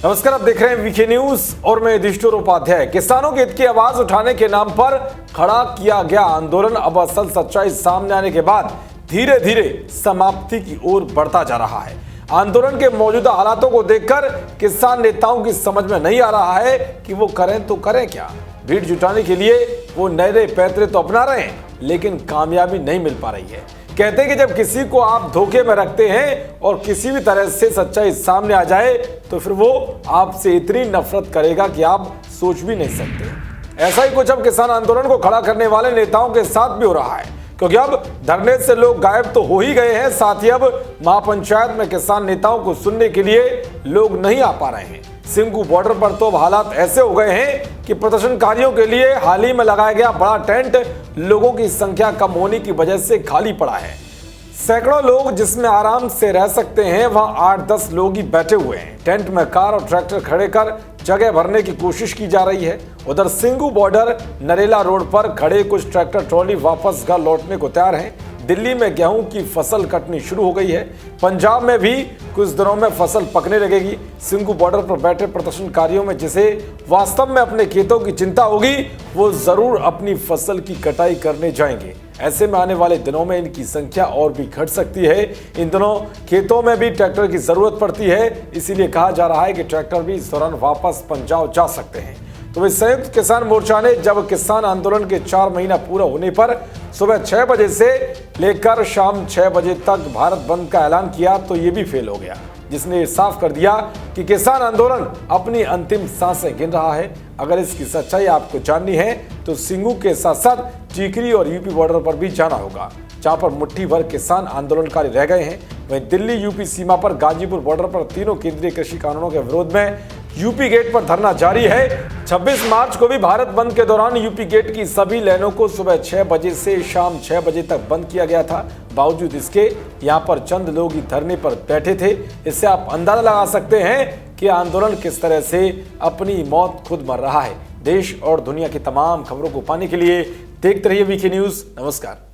नमस्कार, आप देख रहे हैं वीके न्यूज और मैं युधिष्ठिर उपाध्याय। किसानों के हित की आवाज उठाने के नाम पर खड़ा किया गया आंदोलन अब असल सच्चाई सामने आने के बाद धीरे धीरे समाप्ति की ओर बढ़ता जा रहा है। आंदोलन के मौजूदा हालातों को देखकर किसान नेताओं की समझ में नहीं आ रहा है कि वो करें तो करें क्या। भीड़ जुटाने के लिए वो नए पैतरे तो अपना रहे हैं, लेकिन कामयाबी नहीं मिल पा रही है। कहते हैं कि जब किसी को आप धोखे में रखते हैं और किसी भी तरह से सच्चाई सामने आ जाए तो फिर वो आपसे इतनी नफरत करेगा कि आप सोच भी नहीं सकते। ऐसा ही कुछ अब किसान आंदोलन को खड़ा करने वाले नेताओं के साथ भी हो रहा है, क्योंकि अब धरने से लोग गायब तो हो ही गए हैं, साथ ही अब महापंचायत में किसान नेताओं को सुनने के लिए लोग नहीं आ पा रहे हैं। सिंगू बॉर्डर पर तो अब हालात ऐसे हो गए हैं कि प्रदर्शनकारियों के लिए हाल ही में लगाया गया बड़ा टेंट लोगों की संख्या कम होने की वजह से खाली पड़ा है। सैकड़ों लोग जिसमें आराम से रह सकते हैं, वहां 8-10 लोग ही बैठे हुए हैं। टेंट में कार और ट्रैक्टर खड़े कर जगह भरने की कोशिश की जा रही है। उधर सिंगू बॉर्डर नरेला रोड पर खड़े कुछ ट्रैक्टर ट्रॉली वापस घर लौटने को तैयार हैं। दिल्ली में गेहूं की फसल कटनी शुरू हो गई है। पंजाब में भी कुछ दिनों में फसल पकने लगेगी। सिंगू बॉर्डर पर बैठे प्रदर्शनकारियों में जिसे वास्तव में अपने खेतों की चिंता होगी, वो जरूर अपनी फसल की कटाई करने जाएंगे। ऐसे में आने वाले दिनों में इनकी संख्या और भी घट सकती है। इन दिनों खेतों में भी ट्रैक्टर की जरूरत पड़ती है, इसीलिए कहा जा रहा है कि ट्रैक्टर भी इस दौरान वापस पंजाब जा सकते हैं। तो इस संयुक्त किसान मोर्चा ने जब किसान आंदोलन के 4 महीना पूरा होने पर सुबह 6 बजे से लेकर शाम 6 बजे तक भारत बंद का ऐलान किया, तो ये भी फेल हो गया, जिसने साफ कर दिया कि किसान आंदोलन अपनी अंतिम सांसें गिन रहा है। अगर इसकी सच्चाई आपको जाननी है तो सिंगू के साथ साथ टीकरी और यूपी बॉर्डर पर भी जाना होगा, जहां पर मुट्ठी भर किसान आंदोलनकारी रह गए हैं। वहीं दिल्ली यूपी सीमा पर गाजीपुर बॉर्डर पर तीनों केंद्रीय कृषि कानूनों के विरोध में यूपी गेट पर धरना जारी है। 26 मार्च को भी भारत बंद के दौरान यूपी गेट की सभी लाइनों को सुबह 6 बजे से शाम 6 बजे तक बंद किया गया था। बावजूद इसके यहाँ पर चंद लोग ही धरने पर बैठे थे। इससे आप अंदाजा लगा सकते हैं कि आंदोलन किस तरह से अपनी मौत खुद मर रहा है। देश और दुनिया की तमाम खबरों को पाने के लिए देखते रहिए वीके न्यूज। नमस्कार।